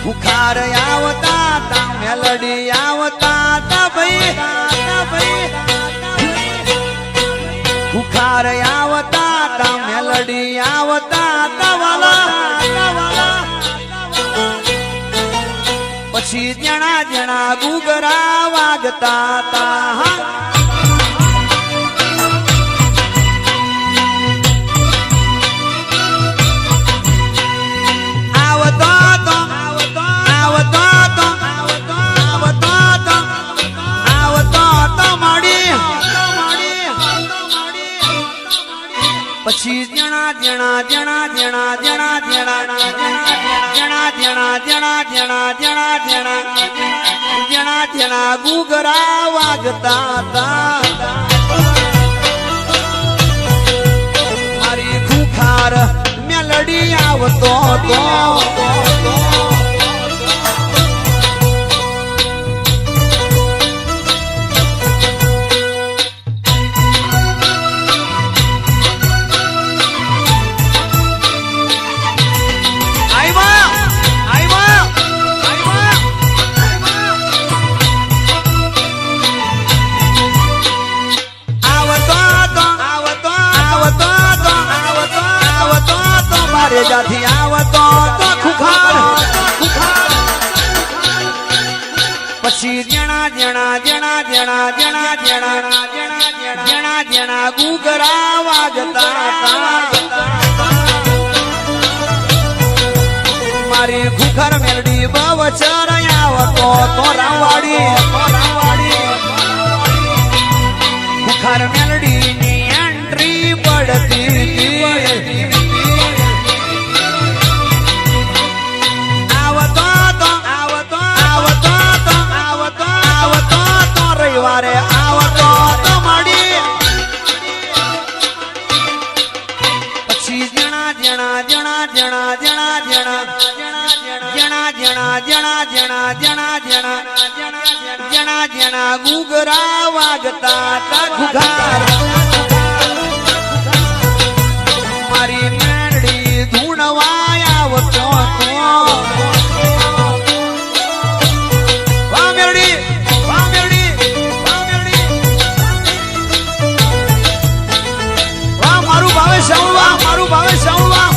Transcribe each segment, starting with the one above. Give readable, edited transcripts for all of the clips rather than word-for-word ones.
બુખાર આવતા તા મેલડી આવતા તા ભાઈ બુખાર આવતા તા મેલડી આવતા તા વાલા પછી જણા જણા ગુગરા વાગતા તા પછી જણા જણા જણા જણા જણા જણા જણા જણા જણા જણા જણા જણા જણા જણા ગુગરા વાગતા હતા મારી ખુખાર મેલડી આવતો તો જાથી આવતો તો ખુખાર પછી જણા જણા જણા જણા જણા જણા જણા જણા ગુગરા વાગતા મારી ખુખાર મેલડી બવચર આવતો તો રાવાડી ખુખાર મેલડી ની એન્ટ્રી પડતી આવતો તો મળી પછી જણા જણા જણા જણા જણા જણા જણા જણા જણા જણા જણા જણા જણા જણા ગુગરા વાગતા તા ખુખાર મારી મેળડી ધૂણવા આવતો મારું ભાવે સાવવા મારું ભાવે સાવવા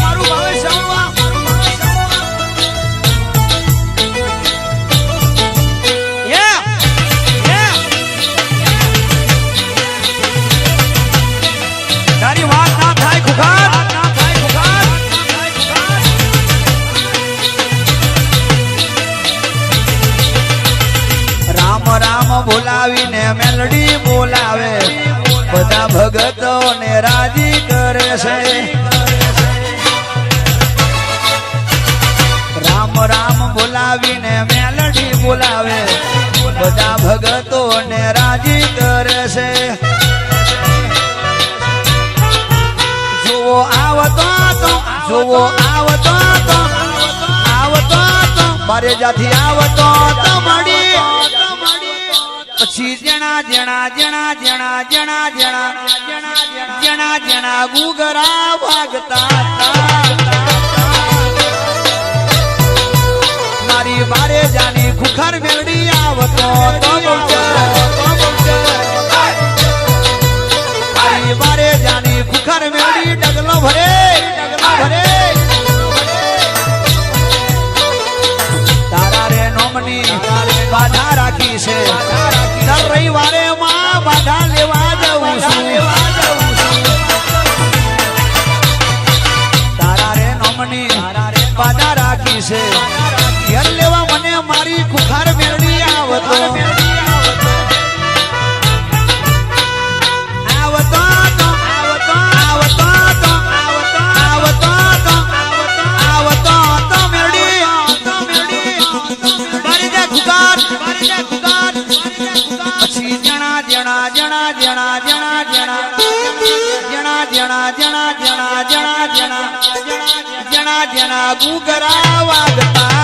તારી વાત ના થાય ખુખાર રામ રામ બોલાવીને મેલડી બોલાવે બધા ભગતો ને રાજી કરે છે રામ રામ બોલાવીને મેલડી બોલાવે બધા ભગતો ને રાજી કરે છે જોવો આવતો તો મારે જાથી આવતો તો મળી પછી જણા જણા જણા જણા જણા જણા જણા જણા ગુગરા વાગતા મારી બારે જાની ખુખાર મેલડી આવતો મારી બારે જાની ખુખાર મેલડી ડગલો ભરે તારા રે નોમની બાધા રાખી છે દર રવિવારે માં બાધા લેવા જવું છું તારા રે નોમની બાધા રાખી છે ઘેર લેવા મને મારી ખુખાર મેળડી આવતો જણા ગુગરા વાગતા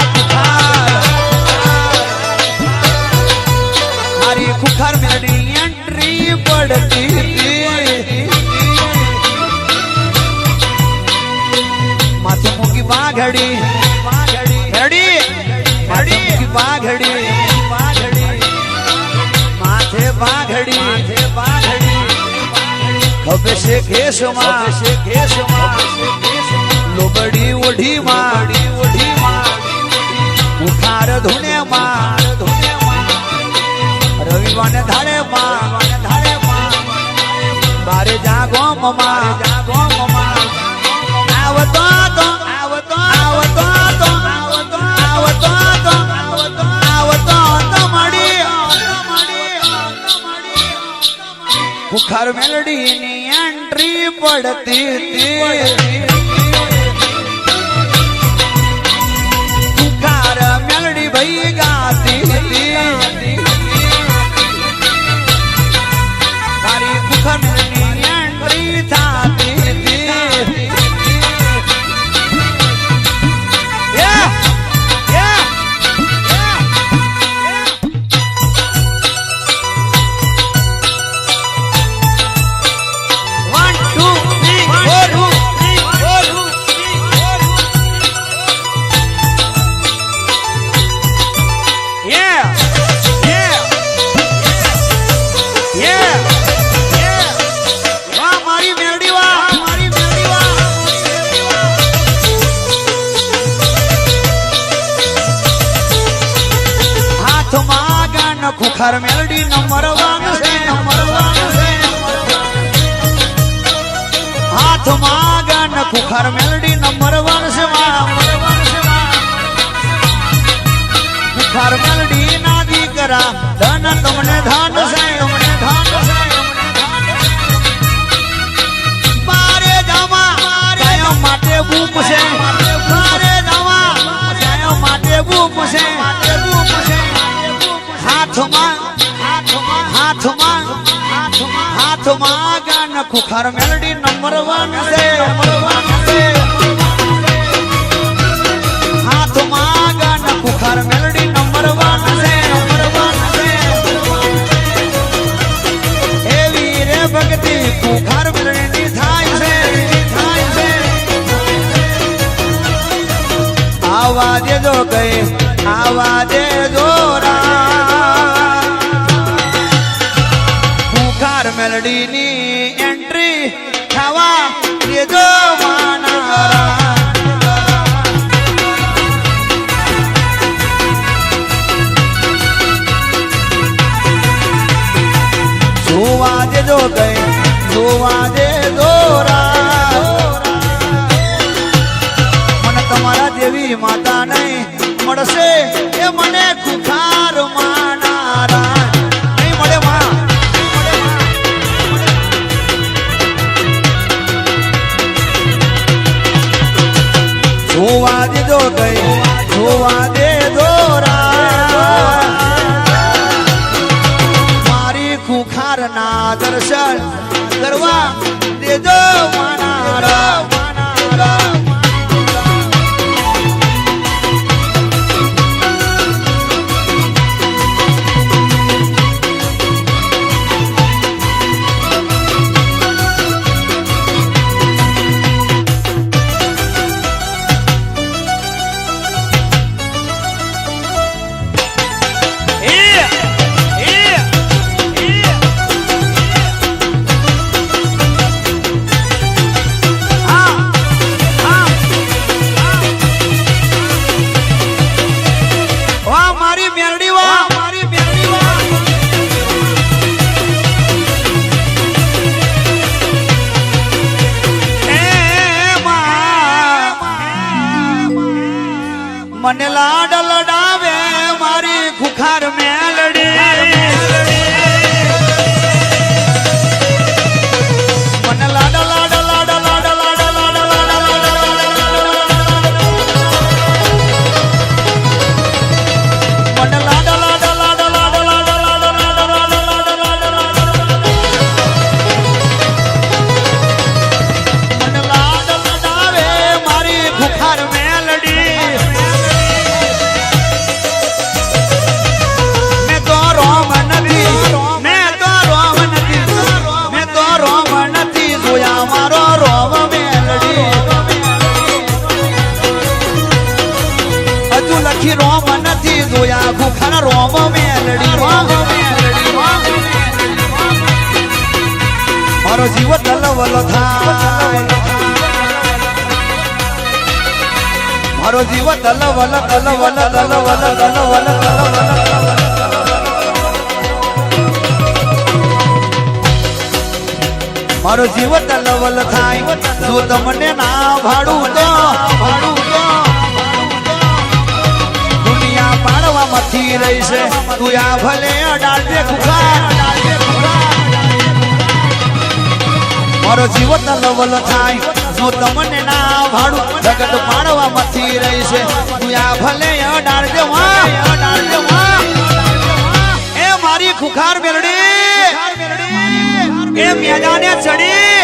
મારી ખુખાર મેળડી એન્ટ્રી પડતી માથે મૂકી વાઘડી બાઘડી ખભે છે ખેસમાં લોબડી ઓઢીમાં ઉઠાર ધૂણેમાં રવિવાને ધાડેમાં બારે જાગોમમાં ખુખાર મેલડીની એન્ટ્રી પડતી ખુખાર મેલડી ભાઈ ગાતી તારી ખુખાર મેલડીની એન્ટ્રી થાતી ખુખાર મેલડી નંબર 1 છે હાથમાં ગાન ખુખાર મેલડી નંબર 1 છે ખુખાર મેલડી ના દીકરા ધન તમને ધાન છે મારે જમા ગાયો માટે બૂમ છે મારે જમા ગાયો માટે બૂમ છે હાથમાં ગાન ખુખાર મેલડી નંબર 1 છે હાથમાં ગાન ખુખાર મેલડી નંબર 1 છે એવી રે ભક્તિ ખુખાર મેલડી થાય છે આવા દેજો ગઈ આવા દેજો મેલડીની એન્ટ્રી થવા દેજો જોવા દેજો ગઈ જોવા દેજો મને તમારા દેવી માતા નહીં મળશે એ મને ખુખાર માનારા નહીં મળે માં જોવા દેજો ગઈ જોવા દેજો મારી ખુખાર ના દર્શન કરવા દેજો માનારા મને લાડ લડાવે મારી ખુખાર મેલડી મને લાડ લાડ લાડ લાડ લાડ લાડ મને લાડ લાડ લાડ લાડ મને લાડ લડાવે મારી ખુખાર મેલડી રોમ નથી જોયા ખુખાર રોમ મેલડી મારો જીવ તલવલ થાય મારો જીવ તલવલ તલવલ તલવલ તલવલ મારો જીવ તલવલ થાય જો તમને ના ભાડું તો દુનિયા પાડવામાંથી રહી છે તું આ ભલે અડાડે ખુખાર મારો જીવ તલવલ થાય જો તમને ના ભાડું જગત પાડવામાંથી રહી છે તું આ ભલે અડાડે એ મારી ખુખાર મેરડી એ મેદાને ચડી